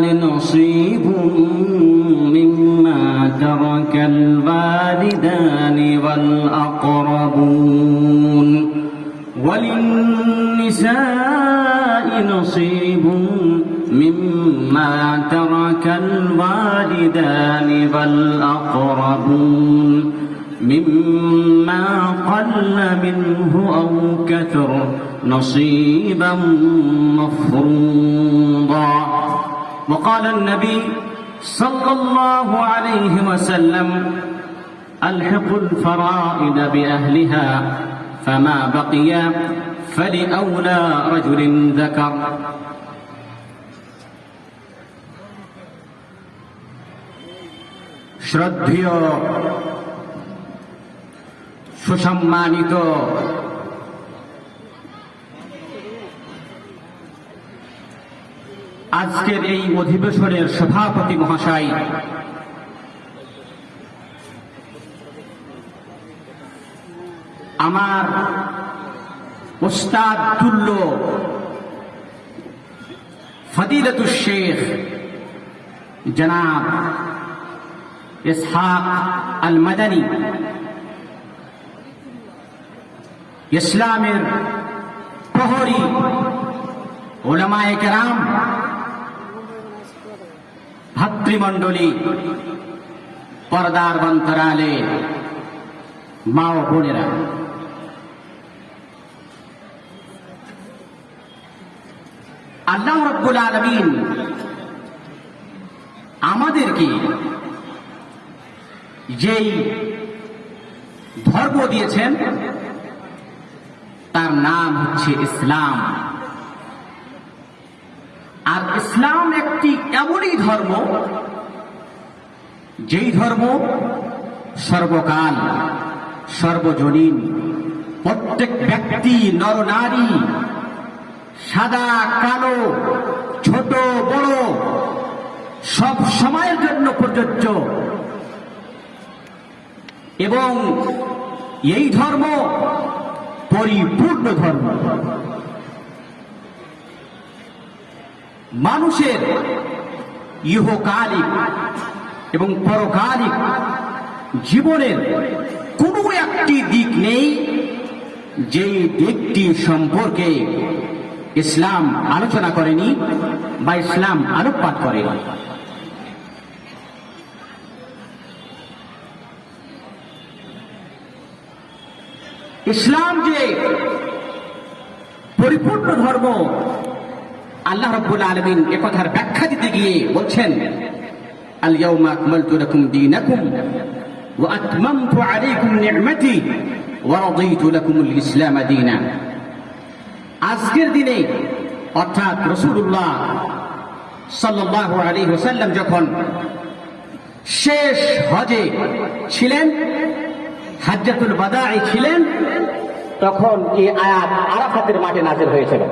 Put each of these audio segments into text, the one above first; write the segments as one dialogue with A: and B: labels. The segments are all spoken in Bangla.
A: نصيب مما ترك الوالدان والأقربون وللنساء نصيب مما ترك الوالدان والأقربون مما قل منه أو كثر نصيبا مفروضا. وقال النبي صلى الله عليه وسلم ألحقوا الفرائض بأهلها فما بقي فلأولى رجل ذكر. শ্রদ্ধেয় সুসম্মানিত আজকের এই অধিবেশনের সভাপতি মহাশয়, আমার উস্তাদ তুল্য ফদিলাতুশ শেখ জনাব ইসহাক আল মাদানী, ইসলামের প্রহরী উলামায়ে কেরাম, ভাতৃমণ্ডলী, পর্দার অন্তরালে মা ও বোনেরা, আল্লাহ রাব্বুল আলামিন আমাদেরকে যেই ধর্ম দিয়েছেন তার নাম হচ্ছে ইসলাম। আর ইসলাম একটি এমনই ধর্ম যেই ধর্ম সর্বকাল সর্বজনীন, প্রত্যেক ব্যক্তি নরনারী, সাদা কালো, ছোট বড়, সব সময়ের জন্য প্রযোজ্য। এবং এই ধর্ম পরিপূর্ণ ধর্ম। মানুষের ইহকালিক এবং পরকালিক জীবনের কোনো একটি দিক নেই যে দিকটি সম্পর্কে ইসলাম আলোচনা করেনি বা ইসলাম আলোকপাত করেনি। ইসলাম যে পরিপূর্ণ ধর্ম, আল্লাহ রাব্বুল আলামিন একথার ব্যাখ্যা দিতে গিয়ে বলছেন, আল ইয়াউমা আকমালতু লাকুম দীনাকুম ওয়া আতমামতু আলাইকুম নি'মাতি ওয়া রাদিতু লাকুমুল ইসলাম দীনা। আজকের দিনে অর্থাৎ রাসূলুল্লাহ সাল্লাল্লাহু আলাইহি ওয়াসাল্লাম যখন শেষ হজে ছিলেন, হাজ্জাতুল বাদায়ে ছিলেন, তখন এই আয়াত আরাফাতের মাঠে নাযিল হয়েছিল।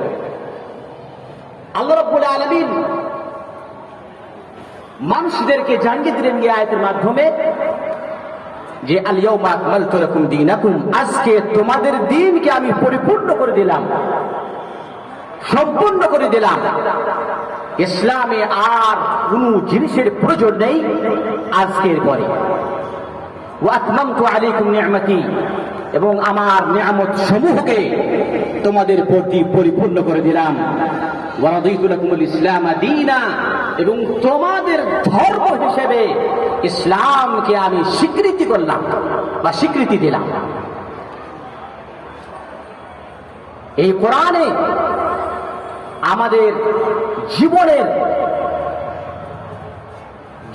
A: আল্লাহ রাব্বুল আলামিন মানুষদেরকে জানিয়ে দিলেন এই আয়াতের মাধ্যমে যে আল ইয়াউমা আকমালতু লাকুম দীনাকুম, আজকে তোমাদের দ্বীনকে আমি পরিপূর্ণ করে দিলাম, সম্পূর্ণ করে দিলাম। ইসলামে আর কোনো জিনিসের প্রয়োজন নেই আজকের পরে। ওয়া আতমামতু আলাইকুম নি'মাতি, এবং আমার নিয়ামত সমূহকে তোমাদের প্রতি পরিপূর্ণ করে দিলাম। ওয়া রাদিতু লাকুমুল ইসলাম দীনা, এবং তোমাদের ধর্ম হিসেবে ইসলামকে আমি স্বীকৃতি করলাম বা স্বীকৃতি দিলাম। এই কোরআনে আমাদের জীবনের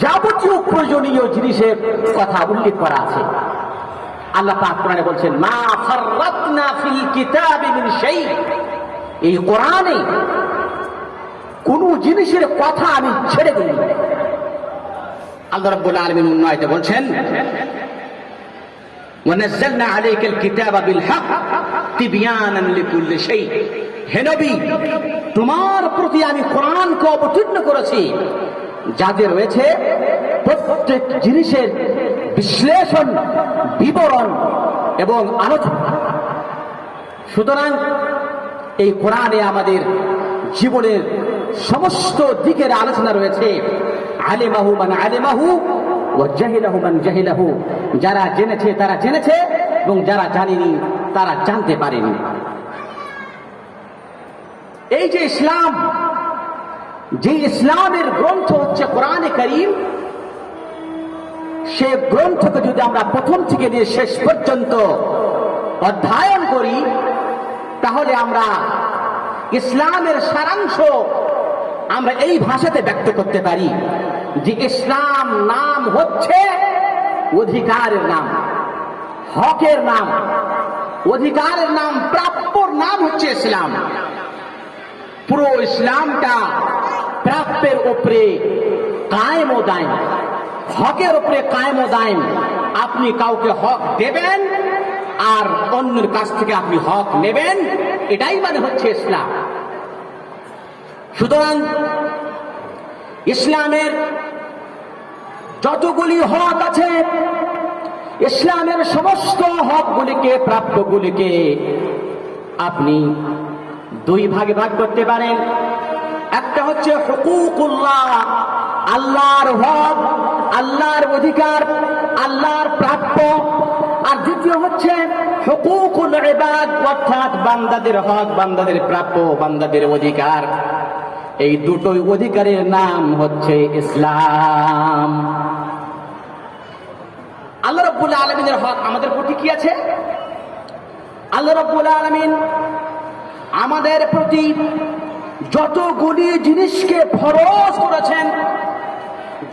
A: যাবতীয় প্রয়োজনীয় জিনিসের কথা উল্লেখ করা আছে। আল্লাহ পাক কোরআনে বলছেন, মা ফাররাতনা ফিল কিতাবি মিন শাই, এই কোরআনে কোন জিনিসের কথা আমি ছেড়ে দিইনি। আল্লাহ রাব্বুল আলামিন অন্য আয়াতে বলছেন, ওয়া নাযালনা আলাইকাল কিতাবা বিল হক তিবয়ানান লিকুল্লি শাই, হে নবী তোমার প্রতি আমি কোরআনকে অবতীর্ণ করেছি যাদের রয়েছে প্রত্যেক জিনিসের বিশ্লেষণ, বিবরণ এবং আলোচনা। সুতরাং এই কোরআনে আমাদের জীবনের সমস্ত দিকের আলোচনা রয়েছে। আলিমাহু মান আলিমাহু ওয়া জাহিলাহু মান জাহিলাহু, যারা জেনেছে তারা জেনেছে এবং যারা জানেনি তারা জানতে পারেনি। এই যে ইসলাম, যে ইসলামের গ্রন্থ হচ্ছে কোরআনে কারীম, সে গ্রন্থকে যদি আমরা প্রথম থেকে নিয়ে শেষ পর্যন্ত অধ্যয়ন করি, তাহলে আমরা ইসলামের সারাংশ আমরা এই ভাষাতে ব্যক্ত করতে পারি যে ইসলাম নাম হচ্ছে অধিকারের নাম, হকের নাম, অধিকারের নাম, প্রাপ্যর নাম হচ্ছে ইসলাম। পুরো ইসলামটা প্রাপ্যের উপরে কায়েম ও দায়েম, হকের উপরে কায়েম ও দায়েম। আপনি কাউকে হক দেবেন আর অন্যের কাছ থেকে আপনি হক নেবেন, এটাই মানে হচ্ছে ইসলাম। সুতরাং ইসলামের যতগুলি হক আছে, ইসলামের সমস্ত হকগুলিকে, প্রাপ্যগুলিকে আপনি দুই ভাগে ভাগ করতে পারেন। একটা হচ্ছে হুকুকুল্লাহ, আল্লাহর হক, আল্লাহর অধিকার, আল্লাহর প্রাপ্য। আর দ্বিতীয় হচ্ছে হুকুকুল ইবাদ, অর্থাৎ বান্দাদের হক, বান্দাদের প্রাপ্য, বান্দাদের অধিকার। এই দুটোই অধিকারের নাম হচ্ছে ইসলাম। আল্লাহ রাব্বুল আলামিনের হক আমাদের প্রতি কি আছে? আল্লাহ রাব্বুল আলামিন আমাদের প্রতি যতগুলি জিনিসকে ফরজ করেছেন,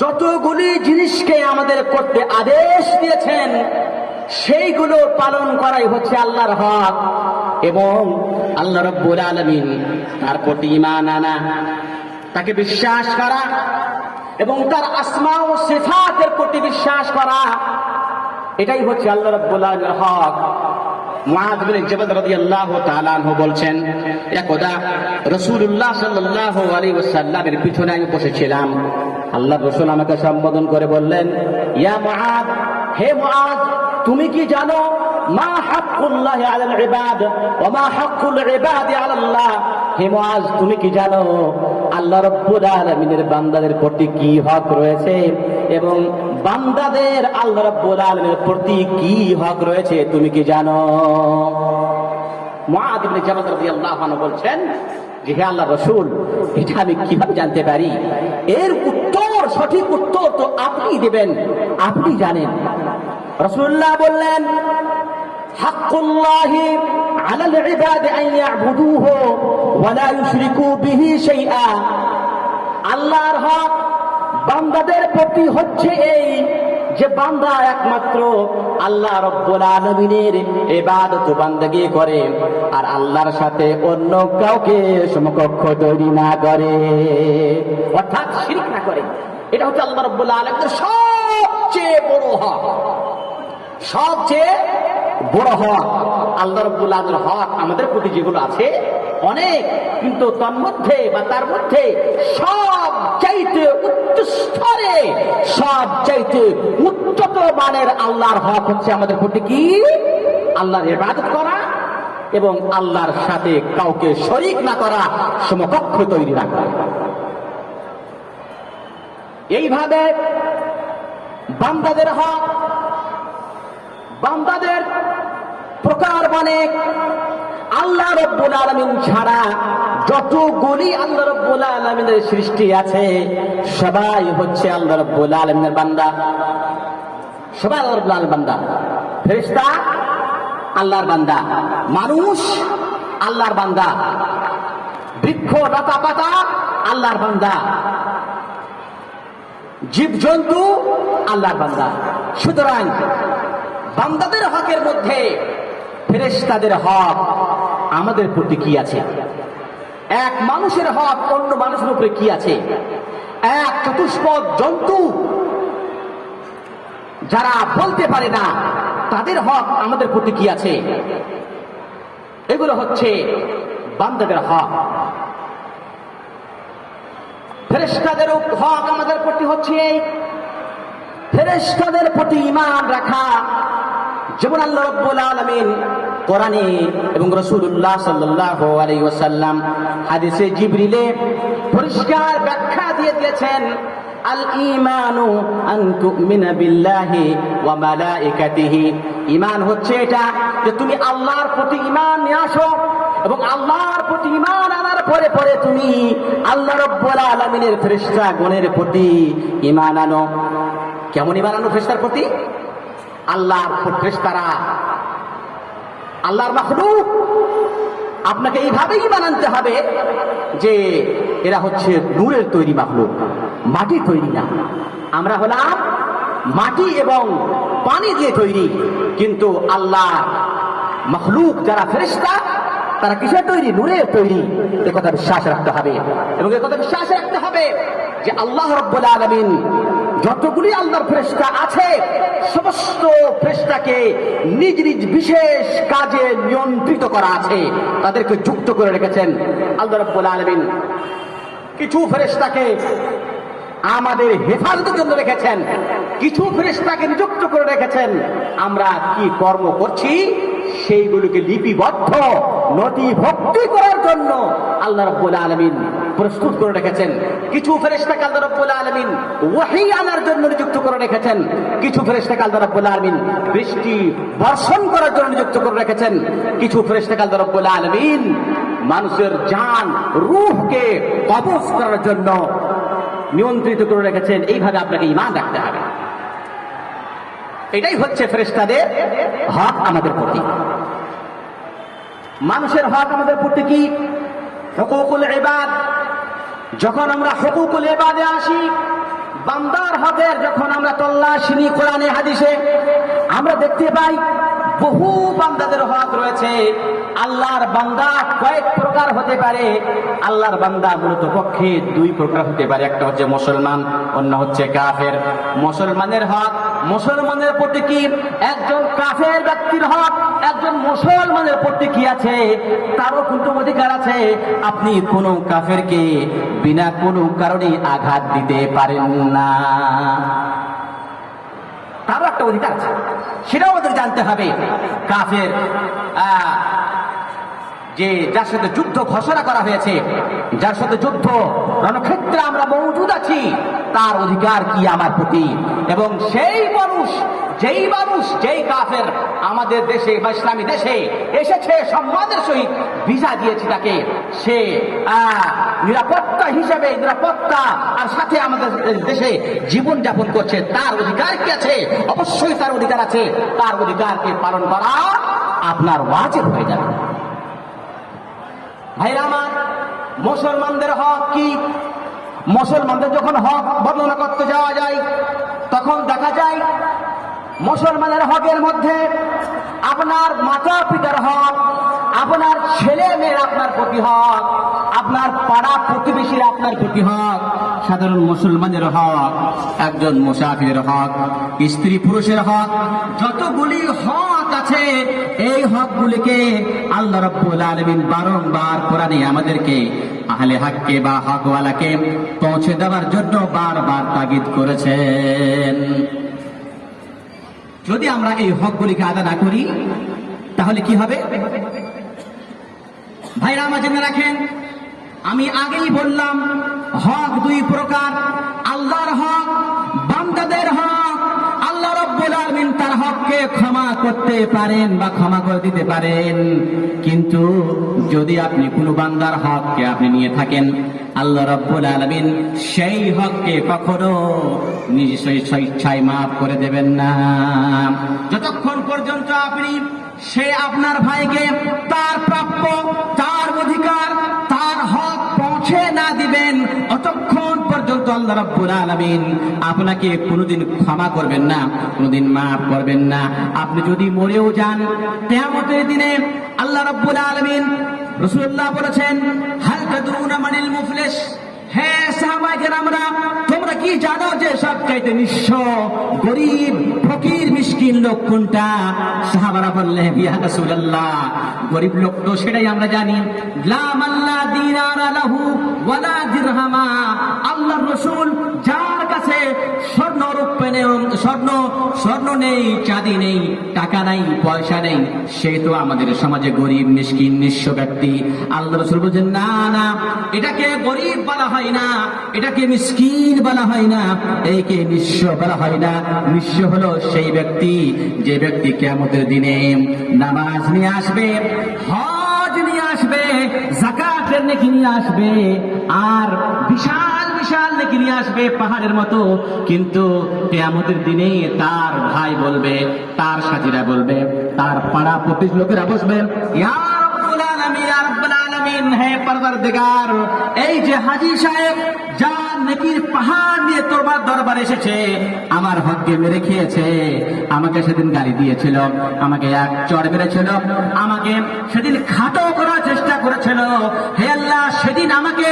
A: যতগুলি জিনিসকে আমাদের করতে আদেশ দিয়েছেন, সেইগুলো পালন করাই হচ্ছে আল্লাহর হক। এবং আল্লাহ রাব্বুল আলামিন তার প্রতি ঈমান আনা, তাকে বিশ্বাস করা এবং তার আসমা ও সিফাতের প্রতি বিশ্বাস করা, এটাই হচ্ছে আল্লাহ রাব্বুল আলামিনের হক। মুআয বিন জাবাল রাদিয়াল্লাহু তাআলা আনহু বলছেন, একদা রাসূলুল্লাহ সাল্লাল্লাহু আলাইহি ওয়াসাল্লামের পিছনে আমি বসেছিলাম। আল্লাহর রাসূল আমাকে সম্বোধন করে বললেন, ইয়া মুআয, হে মুআয, তুমি কি জানো মা হাক্কুল্লাহি আলাল ইবাদ ওয়া মা হাক্কুল ইবাদি আলাল্লাহ? হে মুআয, তুমি কি জানো আল্লাহ রাব্বুল আলামিনের বান্দাদের প্রতি কি হক রয়েছে এবং বান্দাদের আল্লাহ রাব্বুল আলামিনের প্রতি কি হক রয়েছে, তুমি কি জানো? মুআয ইবনে জাবাল রাদিয়াল্লাহু আনহু বলছেন যে, হে আল্লাহর রাসূল, এটা আমি কিভাবে জানতে পারি? এর উত্তর, সঠিক উত্তর তো আপনি দিবেন, আপনি জানেন। রাসূলুল্লাহ বললেন, হাক্কুল্লাহি আলাল ইবাদি আন ইয়াবুদুহু ওয়া লা ইউশরিকু বিহি শাইআ। আল্লাহর হক বান্দাদের প্রতি হচ্ছে এই যে বান্দা একমাত্র আল্লাহ রাব্বুল আলামিনের ইবাদত ও বান্দাগি করে আর আল্লাহর সাথে অন্য কাউকে সমকক্ষ তৈরি না করে, অর্থাৎ শিরক না করে। এটা হচ্ছে আল্লাহ রাব্বুল আলামিনের সবচেয়ে বড় হক, সবচেয়ে বড় হক। আল্লাহ রাব্বুল আলামিনের হক আমাদের প্রতি যেগুলো আছে অনেক, কিন্তু তন্মধ্যে বা তার মধ্যে সব চাইতে উচ্চ স্তরে, সব চাইতে উচ্চতর মানের আল্লাহর হক হচ্ছে আমাদের প্রতি কি? আল্লাহর ইবাদত করা এবং আল্লাহর সাথে কাউকে শরীক না করা, সমকক্ষ তৈরি না করা। এইভাবে বান্দাদের হক, বান্দাদের প্রকার অনেক। আল্লাহ রাব্বুল আলামিন ছাড়া যতগুলি আল্লাহ রাব্বুল আলামিনের সৃষ্টি আছে সবাই হচ্ছে আল্লাহ রাব্বুল আলামিনের বান্দা, সবাই আল্লাহ রাব্বুল আলামিনের বান্দা। ফেরেশতা আল্লাহর বান্দা, মানুষ আল্লাহর বান্দা, বৃক্ষ লতা পাতা আল্লাহর বান্দা, জীবজন্তু আল্লাহর বান্দা। সুতরাং বান্দাদের হকের মধ্যে ফেরেশতাদের হক আমাদের প্রতি কি আছে? এক মানুষের হক অন্য মানুষের উপরে কি আছে? এক চতুষ্পদ জন্তু যারা বলতে পারে না তাদের হক আমাদের প্রতি কি আছে? এগুলো হচ্ছে বান্দাদের হক। ফেরেশতাদের হক আমাদের প্রতি হচ্ছে এই, ফেরেশতাদের প্রতি ঈমান রাখা। যেমন আল্লাহ রাব্বুল আলামিন কোরআনে এবং রাসূলুল্লাহ সাল্লাল্লাহু আলাইহি ওয়াসাল্লাম হাদিসে জিবরিলে পরিষ্কার ব্যাখ্যা দিয়ে দিয়েছেন, আল ঈমানু আন তুমিনা বিল্লাহি ওয়া মালাইকাতিহি, ঈমান হচ্ছে এটা যে তুমি আল্লাহর প্রতি ঈমান নিয়ে আসো, এবং আল্লাহর প্রতি ঈমান আনার পরে পরে তুমি আল্লাহ রাব্বুল আলামিনের ফেরেশতাগণের প্রতি ঈমান আনো। কেমন ঈমান আনো ফেরেশতার প্রতি? আল্লাহর ফেরেশতারা আল্লাহর মাখলুক, আপনাকে এইভাবেই ঈমান আনতে হবে যে এরা হচ্ছে নূরের তৈরি মাখলুক, মাটির তৈরি না। আমরা হলাম মাটি এবং পানি দিয়ে তৈরি, কিন্তু আল্লাহ মাখলুক যারা ফেরেশতা তারা কিসের তৈরি? নূরের তৈরি। এ কথা বিশ্বাস রাখতে হবে, এবং এ কথা বিশ্বাস রাখতে হবে যে আল্লাহ রাব্বুল আলামিন যতগুলি আল্লাহর ফেরেশতা আছে সমস্ত ফেরেশতাকে নিজ নিজ বিশেষ কাজে নিয়ন্ত্রিত করা আছে, তাদেরকে যুক্ত করে রেখেছেন আল্লাহ রাব্বুল আলামিন। কিছু ফেরেশতাকে আমাদের হেফাজতের জন্য রেখেছেন, কিছু ফেরেশতাকে নিযুক্ত করে রেখেছেন আমরা কি কর্ম করছি সেইগুলোকে লিপিবদ্ধ নথিভুক্তি করার জন্য আল্লাহ রাব্বুল আলামিন প্রস্তুত করে রেখেছেন। কিছু ফেরেশতাকে আল্লাহ রাব্বুল আলামিন ওহী আনার জন্য নিযুক্ত করে রেখেছেন, কিছু ফেরেশতাকে আল্লাহ রাব্বুল আলামিন বৃষ্টি বর্ষণ করার জন্য নিযুক্ত করে রেখেছেন, কিছু ফেরেশতাকে আল্লাহ রাব্বুল আলামিন মানুষের জান রূহকে কবজ করার জন্য নিয়ন্ত্রিত করে রেখেছেন। এইভাবে আপনাকে ঈমান রাখতে হবে। এটাই হচ্ছে ফেরেশতাদের হক আমাদের প্রতি। মানুষের হক আমাদের প্রতি কি? হুকুকুল ইবাদ। যখন আমরা হুকুকুল ইবাদে আসি, বান্দার হকের যখন আমরা তল্লাশি নিই কোরআনে হাদিসে, আমরা দেখতে পাই বহু বান্দাদের হক রয়েছে। আল্লাহর বান্দা কয়েক প্রকার হতে পারে। আল্লাহর বান্দা মূলত পক্ষে দুই প্রকার হতে পারে, একটা হচ্ছে মুসলমান, অন্য হচ্ছে কাফের। মুসলমানের হক, মুসলমানের প্রতি কি? একজন কাফের ব্যক্তির হক একজন মুসলমানের প্রতি কি আছে? তারও কিন্তু অধিকার আছে। আপনি কোনো কাফেরকে বিনা কোনো কারণে আঘাত দিতে পারেন না, তারও একটা অধিকার আছে, সেটাও আমাদের জানতে হবে। কাফের যে যার সাথে যুদ্ধ ঘোষণা করা হয়েছে, যার সাথে যুদ্ধ রণক্ষেত্রে আমরা মৌজুদ আছি, তার অধিকার কি আমার প্রতি? এবং সেই মানুষ যেই কাফের আমাদের দেশে বা ইসলামী দেশে এসেছে, সম্মানের সহিত ভিসা দিয়েছে তাকে, সে নিরাপত্তা হিসেবে নিরাপত্তা আর সাথে আমাদের দেশে জীবন যাপন করছে, তার অধিকার কি আছে? অবশ্যই তার অধিকার আছে। তার অধিকারকে পালন করা আপনার ওয়াজিব হয়ে যাবে। ভাইরা আমার, মুসলমানদের হক কি? মুসলমানদের যখন হক বর্ণনা করতে যাওয়া যায়, তখন দেখা যায় মুসলমানের হকের মধ্যে আপনার মাতা পিতার হক, আপনার ছেলে মেয়ের আপনার প্রতি হক, আপনার পাড়া প্রতিবেশীর আপনার প্রতি হক, সাধারণ মুসলমানের হক, একজন মুসাফিরের হক, স্ত্রী পুরুষের হক, যতগুলি হক আছে এই হকগুলিকে আল্লাহ রাব্বুল আলামিন বারংবার কোরআনে আমাদেরকে আহলে হককে বা হকওয়ালাকে পৌঁছে দেওয়ার জন্য বারবার তাগিদ করেছেন। যদি আমরা এই হকগুলিকে আদা না করি তাহলে কি হবে? ভাইরা আমার জেনে রাখেন, আমি আগেই বললাম হক দুই প্রকার, আল্লাহর হক, বান্দাদের হক। আল্লাহ রাব্বুল আলামিন তার হককে ক্ষমা করতে পারেন বা ক্ষমা করে দিতে পারেন, কিন্তু যদি আপনি কোনো বান্দার হককে আপনি নিয়ে থাকেন, আল্লাহ রাব্বুল আলামিন সেই হককে কখনো নিজ স্বেচ্ছায় মাফ করে দেবেন না। যতক্ষণ পর্যন্ত আপনি সে আপনার ভাইকে তার প্রাপ্য, তার অধিকার, তার হক পৌঁছে না দিবেন, অতক্ষণ পর্যন্ত আল্লাহ রাব্বুল আলামিন আপনাকে কোনোদিন ক্ষমা করবেন না, কোনোদিন মাফ করবেন না। আপনি যদি মরেও যান, কিয়ামতের দিনে আল্লাহ রাব্বুল আলামিন, রাসূলুল্লাহ বলেছেন, হাল তাদরুনা মানিল মুফলিস? হে সাহাবায়ে কেরামরা, তোমরা কি জানো যে সবচাইতে নিঃস্ব, গরিব, ফকির, মিসকিন লোক কোনটা? সাহাবারা বললেন, ইয়া রাসূলুল্লাহ, গরিব লোক তো সেটাই আমরা জানি, লা মাল্লা দিনারা লাহু ওয়ালা দিরহামা। আল্লাহর রাসূল, যার কাছে স্বর্ণ
B: স্বর্ণ নেই, চাঁদি নেই, টাকা নাই, পয়সা নেই, সে তো আমাদের সমাজে গরিব, মিসকিন, নিঃস্ব ব্যক্তি। আল্লাহ রাসূল বলেন না না, এটাকে গরিব বলা হয় না, এটাকে মিসকিন বলা হয় না, একে নিঃস্ব বলা হয় না। নিঃস্ব হলো সেই ব্যক্তি যে ব্যক্তি কিয়ামতের দিনে নামাজ নিয়ে আসবে, হজ নিয়ে আসবে, যাকাতের নেকি নিয়ে আসবে, আর বিশাল বিশাল নেকি নিয়ে আসবে পাহাড়ের মতো, কিন্তু কিয়ামতের দিনে তার ভাই বলবে, তার সাথীরা বলবে, তার পাড়া প্রতিবেশী লোকেরা বসবেন, ইয়া রাব্বুল আলামিন, ইয়া রাব্বুল আলামিন, হে পরওয়ারদিগার, এই যে হাজী সাহেব যার নেকির পাহাড় নিয়ে তোমার দরবারে এসেছে, আমার হককে মেরে খেয়েছে, আমাকে সেদিন গালি দিয়েছিল, আমাকে এক চড় মেরেছিল, আমাকে সেদিন খাটো করার চেষ্টা করেছিল। হে আল্লাহ, সেদিন আমাকে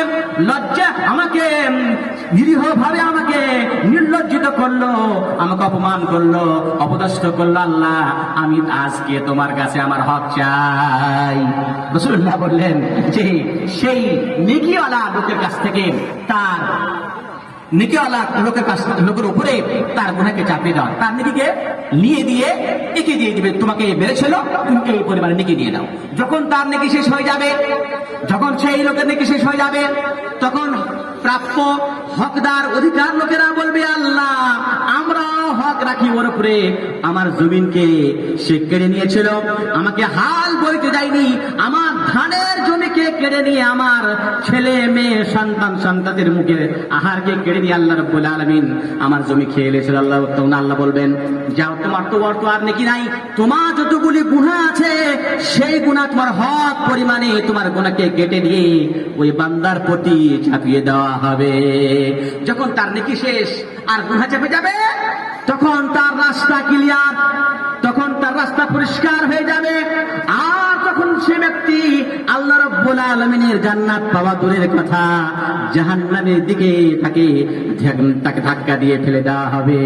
B: নিরীহ ভাবে আমাকে নির্লজ্জিত করলো, আমাকে অপমান করলো, অপদস্থ করলো। আল্লাহ, আমি আজকে তোমার কাছে আমার হক চাই। রাসূলুল্লাহ বললেন যে সেই নেকিওয়ালা লোকের কাছ থেকে তার নেকিওয়ালা লোকের উপরে তার গুনাহকে চাপিয়ে দাও, তার নেকিকে নিয়ে দিয়ে একে দিয়ে দিবে, তোমাকে মেরেছিল, তুমি এই পরিমাণে নেকি নিয়ে নাও। যখন তার নেকি শেষ হয়ে যাবে, যখন সেই লোকের নেকি শেষ হয়ে যাবে, তখন প্রাপ্য হকদার অধিকার লোকেরা বলবে, আল্লাহ, আমরা হক রাখি ওর উপরে, আমার জমিনকে সে কেড়ে নিয়েছিল, আমাকে হাল বইতে দেয়নি, আমার ধানের জমিকে কেড়ে নিয়ে আমার ছেলে মেয়ে সন্তানদের মুখে আহারকে কেড়ে নিয়ে আল্লাহ রাব্বুল আলামিন আমার জমি খেয়ে নিয়েছিল। আল্লাহ বলবেন, যাও, তোমার তো আর নেকি নাই, তোমার যতগুলি গুনাহ আছে সেই গুনাহ তোমার হক পরিমাণে তোমার গুনাহকে কেটে নিয়ে ওই বান্দার প্রতি চাপিয়ে দেওয়া হবে। যখন তার নেকি শেষ আর গুনাহ চেপে যাবে, তখন তার রাস্তা ক্লিয়ার, তখন তার রাস্তা পরিষ্কার হয়ে যাবে। আর তখন সে ব্যক্তি আল্লাহ রাব্বুল আলামিনের জান্নাত পাওয়া দূরের কথা, জাহান্নামের দিকে তাকে ধাক্কা দিয়ে ফেলে দেওয়া হবে।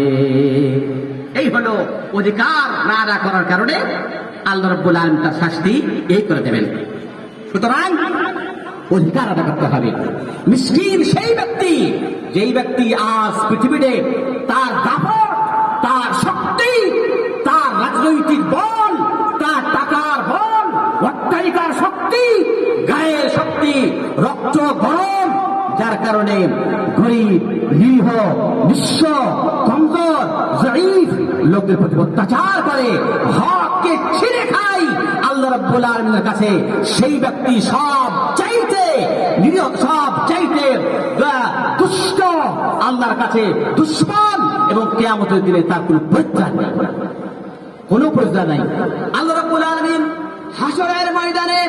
B: এই হলো অধিকার না আদায় করার কারণে আল্লাহ রাব্বুল আলামিন তার শাস্তি এই করে দেবেন। সুতরাং অধিকার আদায় করতে হবে। মিসকিন সেই ব্যক্তি, যেই ব্যক্তি আজ পৃথিবীতে তার দাপট, তার শক্তি, তার রাজনৈতিক বল, তার টাকার বল, অট্টালিকার শক্তি, গায়ের শক্তি, রক্ত গরম, যার কারণে গরিব, নিরীহ, নিঃস্ব, কমজোর, জয়ীফ লোকদের প্রতি অত্যাচার করে, হককে ছিঁড়ে খায়, আল্লাহ রাব্বুল আলামিনের কাছে সেই ব্যক্তি সব চাইতে নিরীহ, সব চাইতে দুষ্ট, আল্লাহর কাছে দুশমন, এবং কিয়ামতের দিনে তার কোনো পরিত্রাণ নেই, কোনো পরিত্রাণ নাই। আল্লাহ রাব্বুল আলামিন হাসরের ময়দানে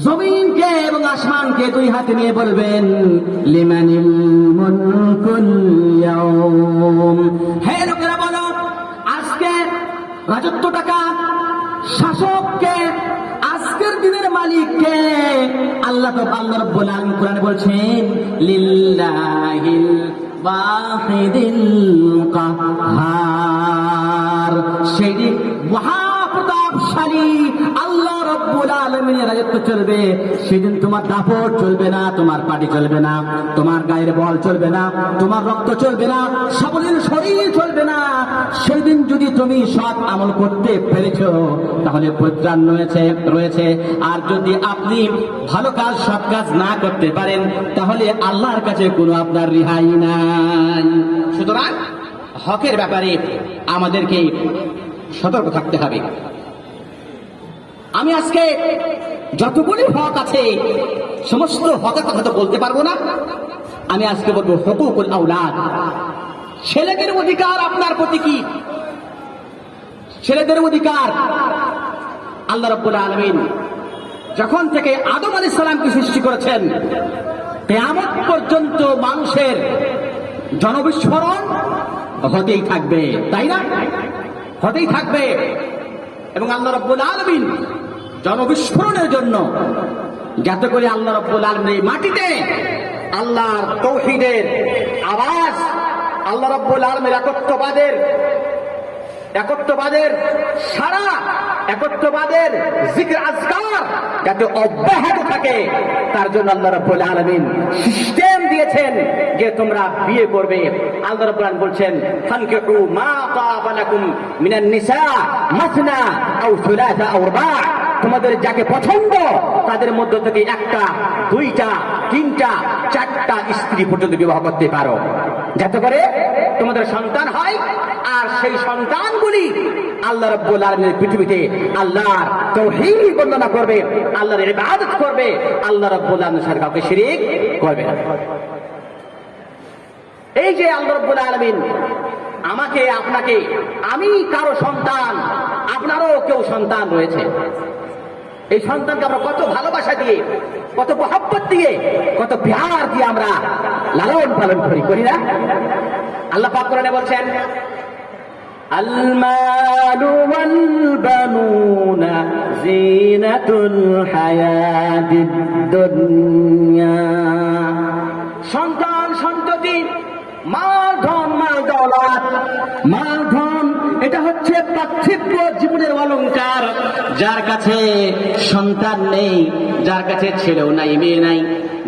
B: জমিনকে এবং আসমানকে দুই হাতে নিয়ে বলবেন, লিমানিল মুলকুল ইয়াউম, হে লোকেরা বলো, আজকে রাজত্বটা কার, শাসককে, আজকের দিনের মালিককে? আল্লাহ রাব্বুল আলামিন কোরআনে বলছেন, লিল্লাহিল ওয়াহিদিল কাহ্হার, সেই দিন মহাপ্রতাপশালী আল্লাহ রাব্বুল আলামিনের রাজত্ব চলবে। সেদিন তোমার দাপট চলবে না, তোমার পাটি চলবে না, তোমার গায়ের বল চলবে না, তোমার রক্ত চলবে না, সাবলীল শরীর চলবে না। সেদিন যদি তুমি সৎ আমল করতে পেরেছো তাহলে পরিত্রাণ রয়েছে, আর যদি আপনি ভালো কাজ, সৎ কাজ না করতে পারেন তাহলে আল্লাহর কাছে কোনো আপনার রেহাই নাই। সুতরাং হকের ব্যাপারে আমাদেরকে সতর্ক থাকতে হবে। আমি আজকে যতগুলি হক আছে সমস্ত হকের কথা তো বলতে পারবো না, আমি আজকে বলবো হুকুকুল আওলাদ, ছেলেদের অধিকার আপনার প্রতি কি? ছেলেদের অধিকার আল্লাহ রাব্বুল আলামিন যখন থেকে আদম আলাইহিস সালামকে সৃষ্টি করেছেন, কিয়ামত পর্যন্ত মানুষের জনবিস্ফোরণ হতেই থাকবে, তাই না? হতেই থাকবে। এবং আল্লাহ রাব্বুল আলামিন জনবিস্ফোরণের জন্য, যাতে করে আল্লাহ রাব্বুল আলামিন এই মাটিতে আল্লাহর তাওহীদের আওয়াজ, আল্লাহ রাব্বুল আলামিনের একত্ববাদের সারা
A: একত্ববাদের জিকির আজকার যাতে অব্যাহত থাকে, তার জন্য আল্লাহ রাব্বুল আলামিন সিস্টেম দিয়েছেন যে তোমরা বিয়ে করবে। আল্লাহ রাব্বুল আলামিন বলছেন, ফানকিহু মা তাবা লাকুম মিনান নিসা মাসনা আও সুলাসা আও রুবা', তোমাদের যাকে পছন্দ তাদের মধ্য থেকে একটা, দুইটা, তিনটা, চারটা স্ত্রী পর্যন্ত বিবাহ করতে পারো, যাতে করে তোমাদের সন্তান হয়। আর সেই সন্তানগুলি আল্লাহ রাব্বুল আলামিনের পৃথিবীতে আল্লাহর তাওহীদ বর্ণনা করবে, আল্লাহর ইবাদত করবে, আল্লাহ রাব্বুল আলামিনের সাথে কাউকে শিরিক করবে না। এই যে আল্লাহ রাব্বুল আলামিন আমাকে, আপনাকে, আমি কারো সন্তান, আপনারও কেউ সন্তান রয়েছে। এই সন্তানকে আমরা কত ভালোবাসা দিয়ে, কত মহব্বত দিয়ে, কত প্যার দিয়ে আমরা লালন পালন করি না? আল্লাহ পাক কোরআনে বলছেন, আল মালু ওয়াল বানুনা জিনাতুল হায়াতিদ দুনিয়া। সন্তান সন্ততি, মাল ধন, মাল দৌলত, মাল ধন এটা হচ্ছে পার্থিব জীবনের অলংকার। যার কাছে সন্তান নেই, যার কাছে ছেলেও নাই, মেয়ে নাই,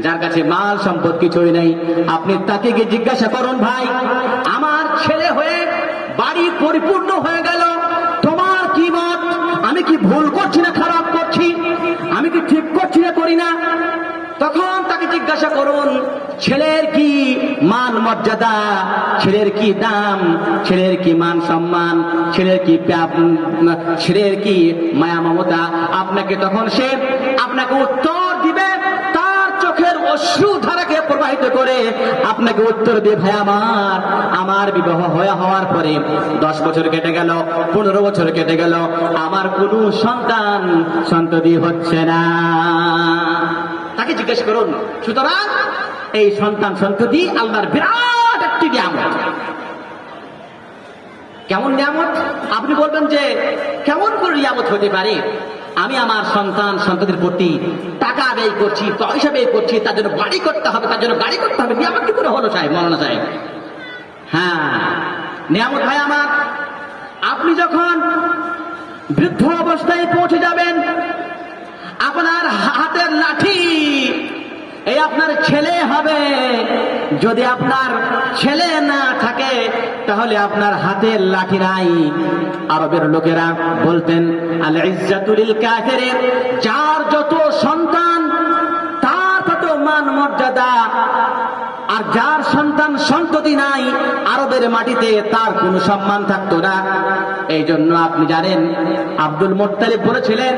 A: যার কাছে মাল সম্পদ কিছুই নাই, আপনি তাকে গিয়ে জিজ্ঞাসা করুন, ভাই আমার ছেলে হয়ে বাড়ি পরিপূর্ণ হয়ে গেল, তোমার কি মত? আমি কি ভুল করছি না খারাপ করছি? আমি কি ঠিক করছি না করি না? তখন তাকে জিজ্ঞাসা করুন, ছেলের কি মান মর্যাদা, ছেলের কি দাম, ছেলের কি মান সম্মান, ছেলের কি মায়া মমতা। আপনাকে তখন সে আপনাকে উত্তর দিবে, তার চোখের অশ্রু ধারাকে প্রবাহিত করে আপনাকে উত্তর দিয়ে, ভাই আমার বিবাহ হওয়ার পরে 10 বছর কেটে গেল, 15 বছর কেটে গেল, আমার কোনো সন্ততি হচ্ছে না। তাকে জিজ্ঞেস করুন। সুতরাং এই সন্তান সন্ততি আল্লাহর বিরাট একটি নিয়ামত। কেমন নিয়ামত? আপনি বলবেন যে কেমন করে নিয়ামত হতে পারে? আমি আমার সন্তান সন্ততির প্রতি টাকা ব্যয় করছি, পয়সা ব্যয় করছি, তার জন্য বাড়ি করতে হবে, তার জন্য গাড়ি করতে হবে, নিয়ামত কি করে হলো সাহেব, মৌলানা সাহেব? হ্যাঁ, নিয়ামত ভাই আমার, আপনি যখন বৃদ্ধ অবস্থায় পৌঁছে যাবেন, আপনার হাতের লাঠি এই আপনার ছেলে হবে। যদি আপনার ছেলে না থাকে তাহলে আপনার হাতের লাঠি নাই। আরবের লোকেরা বলতেন, আল ইজ্জাতু লিল কাফির, যার যত সন্তান তার তত মান মর্যাদা, আর যার সন্তান সন্ততি নাই আরবের মাটিতে তার কোনো সম্মান থাকতো না। এই জন্য আপনি জানেন, আব্দুল মুত্তালিব বলেছিলেন,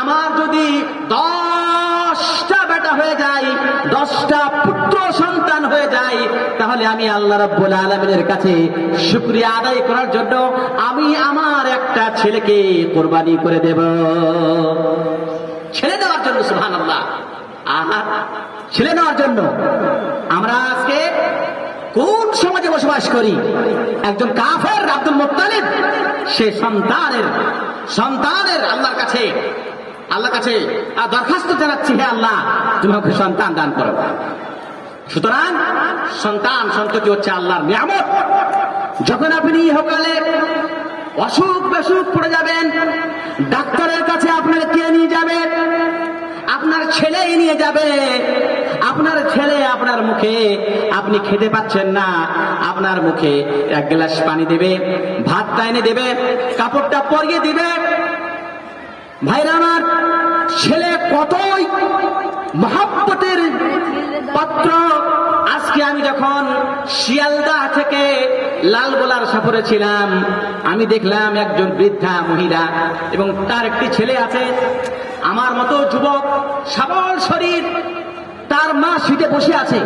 A: আমার যদি 10টা বেটা হয়ে যায়, 10টা পুত্র সন্তান হয়ে যায়, তাহলে আমি আল্লাহ রাব্বুল আলামিনের কাছে শুকরিয়া আদায় করার জন্য আমি আমার একটা ছেলেকে কোরবানি করে দেব। ছেলে দেওয়ার জন্য, সুবহানাল্লাহ, ছেলে দেওয়ার জন্য। আমরা আজকে কোন সমাজে বসবাস করি? একজন কাফের আব্দুল মুত্তালিব, সে সন্তানের আল্লাহর কাছে দরখাস্ত জানাচ্ছি, হে আল্লাহ তুমি আমাকে সন্তান দান করো। সুতরাং সন্তান সন্ততি হচ্ছে আল্লাহর নিয়ামত। যখন আপনি ইহকালে অসুখ বেসুখ পড়ে যাবেন, ডাক্তারের কাছে আপনাকে কে নিয়ে যাবে? আপনার ছেলেই নিয়ে যাবে। আপনার ছেলে আপনার মুখে, আপনি খেতে পাচ্ছেন না, আপনার মুখে 1 গ্লাস পানি দেবে, ভাতটা এনে দেবে, কাপড়টা পরিয়ে দিবে। ভাইরা আমার, ছেলে কতই মহব্বতের পাত্র। আজকে আমি যখন শিয়ালদাহ থেকে লালগোলার সফরে ছিলাম, আমি দেখলাম একজন বৃদ্ধা মহিলা এবং তার একটি ছেলে আছে, আমার মতো যুবক, সবল শরীর, তার মা সিটে বসে আছে।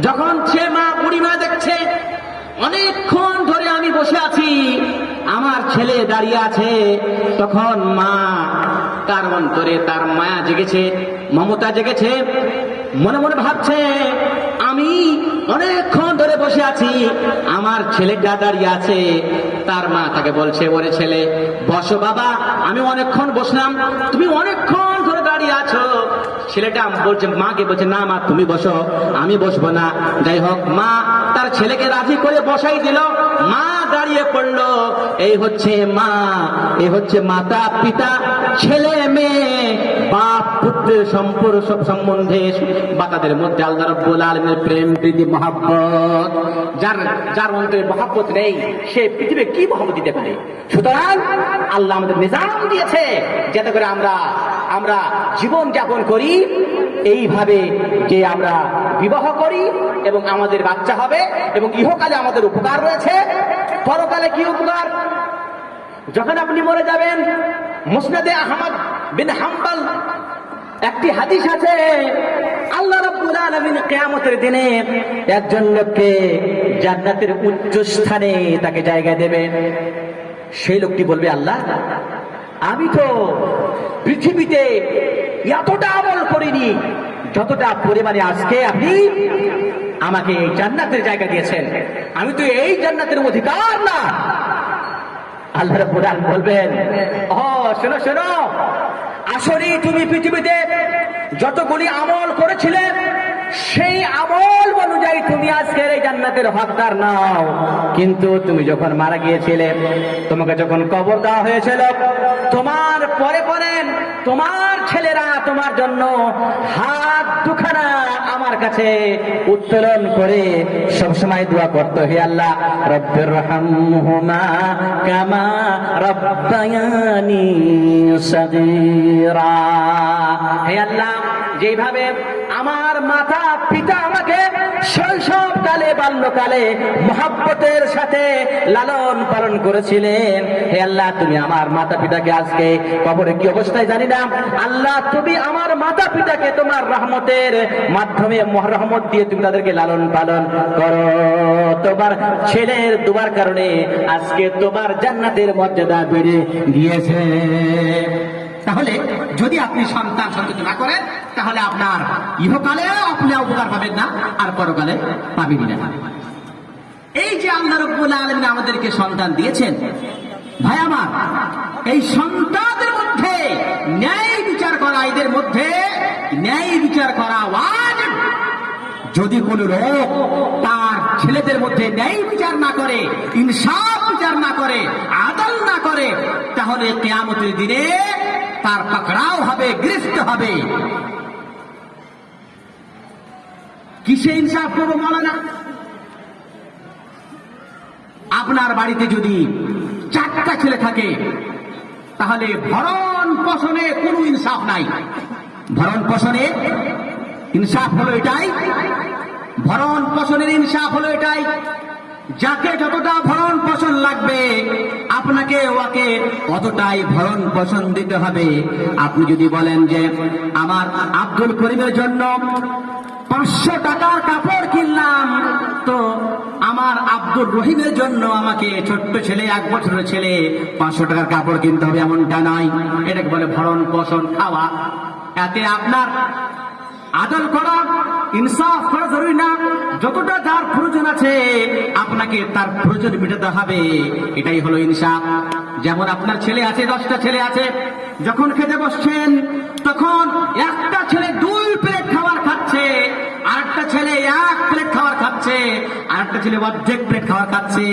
A: যখন সে বুড়ি মা দেখছে অনেকক্ষণ ধরে আমি বসে আছি, আমার ছেলে দাঁড়িয়ে আছে, তখন মা তার অন্তরে তার মায়া জেগেছে, মমতা জেগেছে। মনে মনে ভাবছে, আমি অনেকক্ষণ ধরে বসে আছি, আমার ছেলেটা দাঁড়িয়ে আছে। তার মা তাকে বলছে, ওরে ছেলে বসো বাবা, আমি অনেকক্ষণ বসলাম, তুমি অনেকক্ষণ ধরে দাঁড়িয়ে
B: দাঁড়িয়ে আছো। ছেলেটা বলছে, মাকে বলছে, না মা তুমি বসো, আমি বসবো না। যাই হোক, মা তার ছেলেকে রাজি করে বসাই দিল। মা দাঁড়িয়ে পড়লো। এই হচ্ছে মা, এই হচ্ছে মাতা পিতা, ছেলে মেয়ে, বাপ পুত্রের সম্পর্ক সম্বন্ধে বা তাদের মধ্যে আল্লাহ রাব্বুল আলামিনের প্রেম প্রীতি মহব্বত। যার অন্তরে মহব্বত নেই সে পৃথিবীতে কি মহব্বত দিতে পারে? সুতরাং আল্লাহ আমাদের নিজাম দিয়েছে যাতে করে আমরা জীবন যাপন করি এইভাবে, যে আমরা বিবাহ করি এবং আমাদের বাচ্চা হবে এবং ইহকালে আমাদের উপকার রয়েছে, পরকালে কি উপকার? যখন আপনি মরে যাবেন, মুসনাদে আহমদ বিন হাম্বল একটি হাদিস আছে, আল্লাহ রাব্বুল আলামিন কিয়ামতের দিনে একজন লোককে জান্নাতের উচ্চ স্থানে তাকে জায়গা দেবে। সেই লোকটি বলবে, আল্লাহ আমি তো পৃথিবীতে এতটা আমল করিনি যতটা পরিমাণে আজকে আপনি আমাকে এই জান্নাতের জায়গা দিয়েছেন, আমি তো এই জান্নাতের অধিকার না। আল্লাহ রাব্বুল আলামিন বলবেন, ও শোনো শোনো, আসলে তুমি পৃথিবীতে যতগুলি আমল করেছিলে সেই আমল অনুযায়ী তুমি আজকের এই জান্নাতের হকদার নাও। কিন্তু তুমি যখন মারা গিয়েছিলে, তোমাকে যখন কবর দেওয়া হয়েছিল, তোমার পরে তোমার ছেলেরা তোমার জন্য হাত দুখানা আমার কাছে উত্তোলন করে সবসময় দোয়া করতো, হে আল্লাহ রব্বির রহমহুমা কামা রব্বায়ানি সগীরা। হে আল্লাহ, যেভাবে আমার মাতা পিতা আমাকে শৈশবকালে বাল্যকালে মহব্বতের সাথে লালন পালন করেছিলেন, হে আল্লাহ তুমি আমার মাতা পিতাকে আজকে কবরে কি অবস্থায় জানি না, আল্লাহ তুমি আমার মাতা পিতাকে তোমার রহমতের মাধ্যমে রহমত দিয়ে তুমি তাদেরকে লালন পালন করো। তোমার ছেলের দুবার কারণে আজকে তোমার জান্নাতের মর্যাদা বেড়ে গিয়েছে। তাহলে যদি আপনি সন্তান সন্ততি না করেন, তাহলে আপনার ইহকালে আপনি উপকার পাবেন না, আর পরকালে পাবেন না। এই যে আল্লাহ রাব্বুল আলামিন আমাদেরকে সন্তান দিয়েছেন, ভাই আমার, এই সন্তানদের মধ্যে ন্যায় বিচার করা, এদের মধ্যে ন্যায় বিচার করা ওয়াজিব। যদি কোন লোক তার ছেলেদের মধ্যে ন্যায় বিচার না করে, ইনসাফ বিচার না করে, আদল না করে, তাহলে কিয়ামতের দিনে তার পাকড়াও হবে, গ্রেফতার হবে। কিসে ইনসাফ করবো মাওলানা? আপনার বাড়িতে যদি 4টা ছেলে থাকে, তাহলে ভরণ পোষণে কোনো ইনসাফ নাই। ভরণ পোষণে ইনসাফ হলো এটাই, ভরণ পোষণের ইনসাফ হলো এটাই, যাকে যতটা ভরণ পোষণ লাগবে আপনাকে ওকে অতটাই ভরণ পোষণ দিতে হবে। আপনি যদি বলেন যে আমার আব্দুল করিমের জন্য 500 টাকার কাপড় কিনলাম, তো আমার আব্দুর রহিমের জন্য আমাকে ছোট্ট ছেলে, 1 বছরের ছেলে 500 টাকার কাপড় কিনতে হবে, এমনটা নয়। এটাকে বলে ভরণ পোষণ খাওয়া। এতে আপনার আদল করা, ইনসাফ করা জরুরি না। যতটা যার প্রয়োজন আছে আপনাকে তার প্রয়োজন মেটাতে হবে, এটাই হলো ইনসাফ। যেমন আপনার ছেলে আছে, 10টা ছেলে আছে, যখন খেতে বসছেন তখন একটা ছেলে 2 প্লেট খাবার খাচ্ছে, আরেকটা ছেলে 1 প্লেট খাবার খাচ্ছে, আরেকটা ছেলে অর্ধেক প্লেট খাবার খাচ্ছে।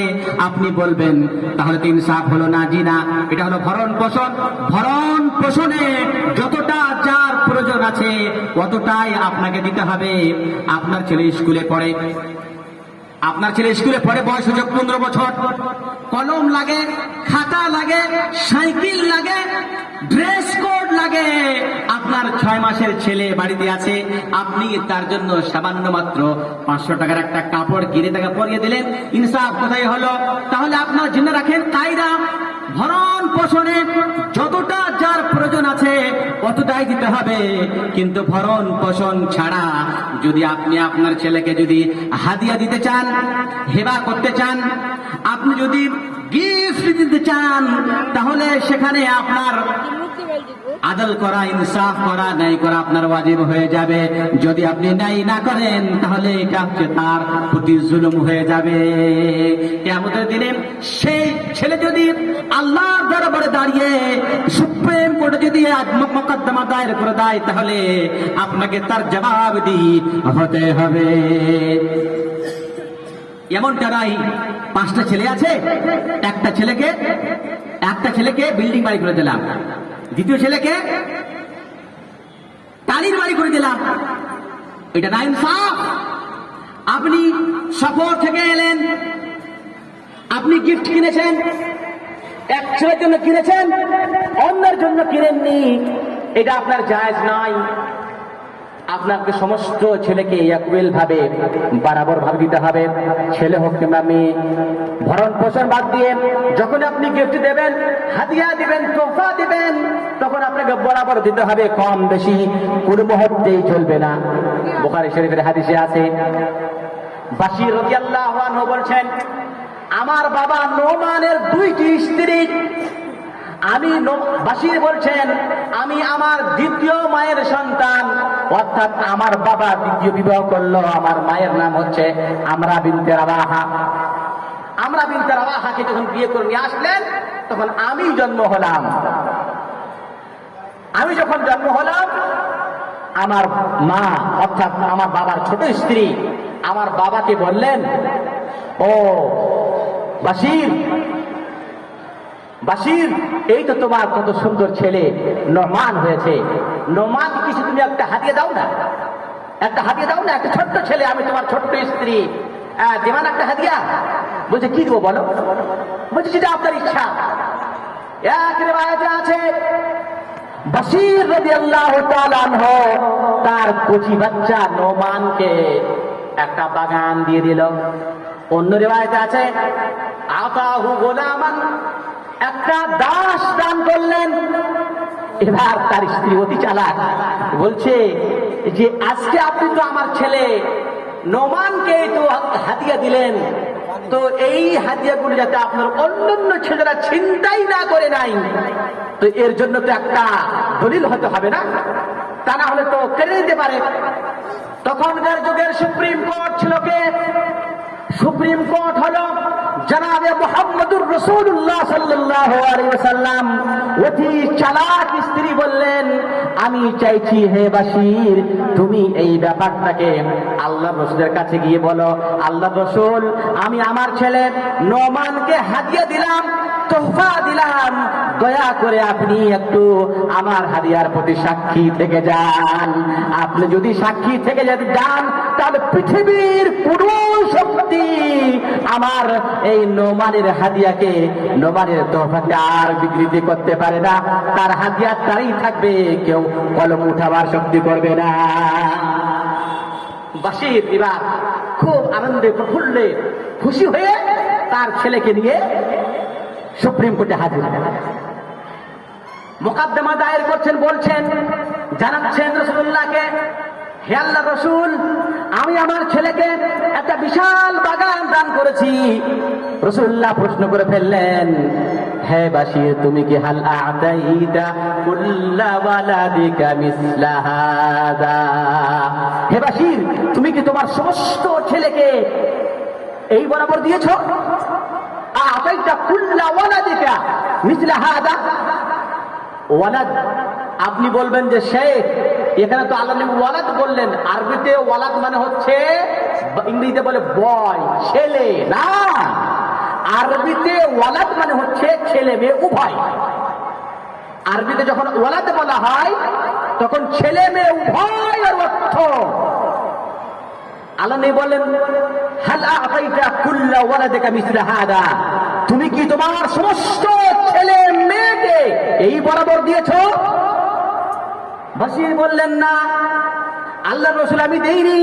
B: আপনি বলবেন তাহলে তো ইনসাফ হলো না। জি না, এটা হলো ভরণ পোষণ। ভরণ পোষণে যতটা যার প্রয়োজন আছে অতটাই আপনাকে দিতে হবে। আপনার ছেলে স্কুলে পড়ে, বয়স হচ্ছে 15 বছর, কলম লাগে, খাতা লাগে, সাইকেল লাগে, ড্রেস কোড লাগে। আপনার 6 মাসের ছেলে বাড়িতে আছে, আপনি তার জন্য সামান্য মাত্র 500 টাকার একটা কাপড় কিনে তাকে পরিয়ে দিলেন। ইনসাফ কোথায় হলো? তাহলে আপনার জেনে রাখেন কায়দা, ভরণ পোষণে যতটা যার প্রয়োজন আছে অতটাই দিতে হবে। কিন্তু ভরণ পোষণ ছাড়া যদি আপনি আপনার ছেলেকে যদি হাদিয়া দিতে চান, হেবা করতে চান, আপনি যদি গিফট দিতে চান, তাহলে সেখানে আপনার আদল করা, ইনসাফ করা, ন্যায় করা আপনার ওয়াজিব হয়ে যাবে। যদি আপনি ন্যায় না করেন তাহলে এটা হচ্ছে তার প্রতি জুলুম হয়ে যাবে। কিয়ামতের দিনে সেই ছেলে যদি আল্লাহর দরবারে দাঁড়িয়ে সুপ্রিম কোর্টে যদি মোকদ্দমা দায়ের করে দেয়, তাহলে আপনাকে তার জবাবদিহি হতে হবে। এমনটা নাই, 5টা ছেলে আছে, একটা ছেলেকে বিল্ডিং বাড়ি করে দিলাম, দ্বিতীয় ছেলেকে টালির বাড়ি করে দিলাম। এটা না ইনসাফ। আপনি সফর থেকে এলেন, আপনি গিফট কিনেছেন, এক ছেলের জন্য কিনেছেন, অন্যের জন্য কিনেননি, এটা আপনার জায়েজ নয়। আপনাকে সমস্ত ছেলেকে ইকুয়াল ভাবে, বরাবর ভাবে দিতে হবে। ছেলে হোক কিংবা মেয়ে, ভরণ পোষণ বাদ দিয়ে যখন আপনি গিফট দেবেন, হাদিয়া দিবেন, তোহফা দিবেন, তখন আপনাকে বরাবর দিতে হবে, কম বেশি কোনো মুহূর্তেই চলবে না। বুখারী শরীফের হাদিসে আছে, বাশীর রাদিয়াল্লাহু আনহু বলছেন, আমার বাবা নোমানের 2টি স্ত্রী, বাশীর বলছেন আমি আমার দ্বিতীয় মায়ের সন্তান, অর্থাৎ আমার বাবা দ্বিতীয় বিবাহ করলো। আমার মায়ের নাম হচ্ছে আমরা বিনতে রাবাহা। আমরা বিনতে রাবাহাকে যখন বিয়ে করে নিয়ে আসলেন, তখন আমি জন্ম হলাম। আমি যখন জন্ম হলাম, আমার মা অর্থাৎ আমার বাবার ছোট স্ত্রী আমার বাবাকে বললেন, ও বাশীর, এই তো তোমার কত সুন্দর ছেলে নোমান হয়েছে, নোমান কিছু তুমি একটা হাদিয়া দাও না, একটা ছোট্ট ছেলে, আমি তোমার ছোট্ট স্ত্রী, দেওয়ান একটা হাদিয়া। বলছে কি দেবো বলো? বলছে যেটা আপনার ইচ্ছা। এক রিওয়ায়াতে আছে, বাশীর রাদিয়াল্লাহু তাআলা আনহু তার কচি বাচ্চা নোমানকে একটা বাগান দিয়ে দিল। অন্য রিওয়ায়াতে আছে, আতাহু গোলামান, একটা দাস দান করলেন। এবার তার স্ত্রী অতি চালাক, বলছে যে আজকে আপনি তো আমার ছেলে নোমানকে তো হাদিয়া দিলেন, তো এই হাদিয়াগুলো যাতে আপনার অন্যান্য ছেলেরা ছিনতাই না করে নাই, তো এর জন্য তো একটা দলিল হতে হবে না, তা না হলে তো কেড়ে নিতে পারে। তখনকার যুগের সুপ্রিম কোর্ট ছিল কে? সুপ্রিম কোর্ট হলো জনাবে মুহাম্মদুর রাসূলুল্লাহ সাল্লাল্লাহু আলাইহি ওয়াসাল্লাম। অতি চালাক স্ত্রী বললেন, আমি চাইছি হে বাশীর, তুমি এই ব্যাপারটাকে আল্লাহর রাসূলের কাছে গিয়ে বলো, আল্লাহর রাসূল, আমি আমার ছেলে নোমানকে হাদিয়া দিলাম, তোহফা দিলাম, দয়া করে আপনি একটু আমার হাদিয়ার প্রতি সাক্ষী থেকে যান। আপনি যদি সাক্ষী থেকে যেতে যান, তাহলে পৃথিবীর পুরো শক্তি আমার এই নোমানের হাদিয়াকে, নোমানের তোহফাকে আর বিকৃতি করতে পারে না। তার হাদিয়া তারই থাকবে, কেউ কলম উঠাবার শক্তি করবে না। বাশীর এবার খুব আনন্দে প্রফুল্লে খুশি হয়ে তার ছেলেকে নিয়ে সুপ্রিম কোর্টে হাজির। মোকদ্দমা দায়ের করছেন, বলছেন, জানাচ্ছেন রাসূলুল্লাহকে, হে আল্লাহর রাসূল, আমি আমার ছেলেকে একটা বিশাল বাগান দান করেছি। রাসূলুল্লাহ প্রশ্ন করে ফেললেন, হে বাশীর, তুমি কি হাল আতাইতা কুল্লা ওয়ালাদিকা মিসলা হাদা? হে বাশীর, তুমি কি তোমার সমস্ত ছেলেকে এই বরাবর দিয়েছো? আতাইতা কুল্লা ওয়ালাদিকা মিসলা হাদা। ওয়ালাদ আপনি বলবেন যে শেখ, এখানে তো আল্লাহ ওয়ালাদ বললেন, আরবিতে ওয়ালাদ মানে হচ্ছে, ইংরেজিতে বলে বয়, ছেলে না, আরবিতে ওয়ালাদ মানে হচ্ছে ছেলে মেয়ে উভয়। আরবিতে যখন ওয়ালাদ বলা হয় তখন ছেলে মেয়ে উভয়ের অর্থ। আল্লাহ বলেন, হাল আতাইতা কুল্লা ওয়ালাদিকা মিসলা হাদা, তুমি কি তোমার সমস্ত ছেলে মেয়েকে এই বরাবর দিয়েছো? বাশীর বললেন, না আল্লাহর রাসূল, আমি দেইনি।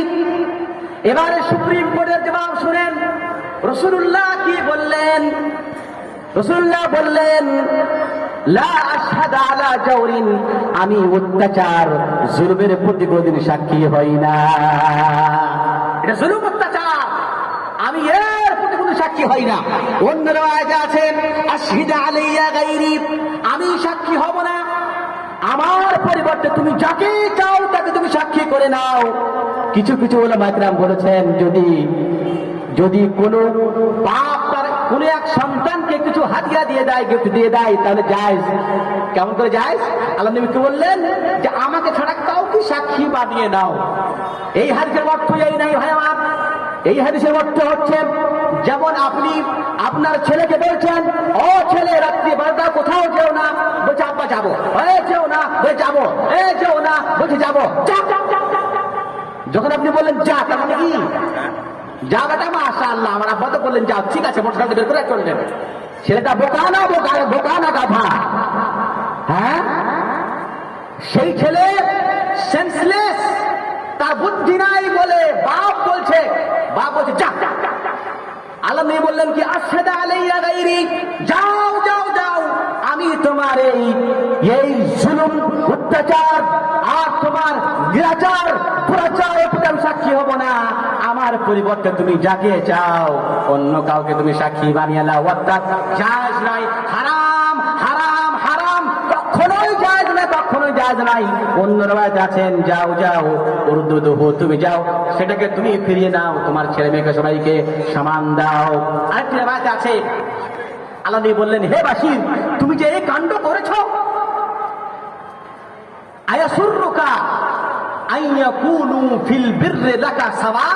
B: এবারে সুপ্রিম কোর্টের জবাব শুনেন, রাসূলুল্লাহ কি বললেন? রাসূলুল্লাহ বললেন, লা আশহাদু আলা জাওরিন, আমি অত্যাচার জুলুমের প্রতি কোনদিন সাক্ষী হই না। এটা জুলুম, অত্যাচার, আমি এর প্রতি কোনো
A: সাক্ষী হই না। অন্য রিওয়ায়াতে আছে আশহিদু আলাইয়া গায়রি, আমি সাক্ষী হব না, আমার পরিবর্তে তুমি যাকে চাও তাকে তুমি সাক্ষী করে নাও। কিছু কিছু উলামা ইকরাম বলেছেন যদি কোনো বাপ তার কোনো এক সন্তানকে কিছু হাদিয়া দিয়ে দেয়, গিফট দিয়ে দেয়, তাহলে জায়েজ। কেমন করে জায়েজ? আল্লাহ নবী বললেন যে আমাকে ছাড়া কাউকে সাক্ষী বানিয়ে নাও। এই হাদিসের অর্থ এই নাই ভাই আমার। এই হাদিসের অর্থ হচ্ছে, যেমন আপনি আপনার ছেলেকে বলছেন, ও ছেলে রাত্রি 12টা কোথাও যেও না, বলছে আব্বা যাবো, যেও না, বলে যাবো, যেও না, বলছে যাবো। যখন আপনি বললেন যা, তার মানে কি যা বেটা, মাশাআল্লাহ, আমার আব্বা তো বললেন যাও, ঠিক আছে, মোটরসাইকেল বের করে চললেন। ছেলেটা বোকা না গাধা? হ্যাঁ, সেই ছেলে সেন্সলেস, তার বুদ্ধি নাই বলে বাপ বলছে যা। আল্লাহ নবী বললেন কি আশহাদু আলাইয়া গায়রি, যাও যাও যাও, আমি তোমার এই জুলুম, অত্যাচার আর তোমার নিরাচার, পুরাচার এটার সাক্ষী হব না। আমার পরিবর্তে তুমি যাকে চাও অন্য কাউকে তুমি সাক্ষী বানিয়ে নাও। অর্থাৎ জায়েজ নাই, হারাম হারাম হারাম, কখনোই জায়েজ না, কখনোই জায়েজ নাই। অন্য রিওয়ায়াতে আছেন যাও যাও উর্দুদুহু, তুমি যাও, সেটাকে তুমি ফিরিয়ে নাও, তোমার ছেলে মেয়েকে সবাইকে সমান দাও। আরেকটি রিওয়ায়াতে আছে আল্লাহ নবী বললেন, হে বাশির, তুমি যে এই কাণ্ড করেছো, আয়াসুররুকা আইয়াকুনু ফিল বিররি লাকা সাওয়া,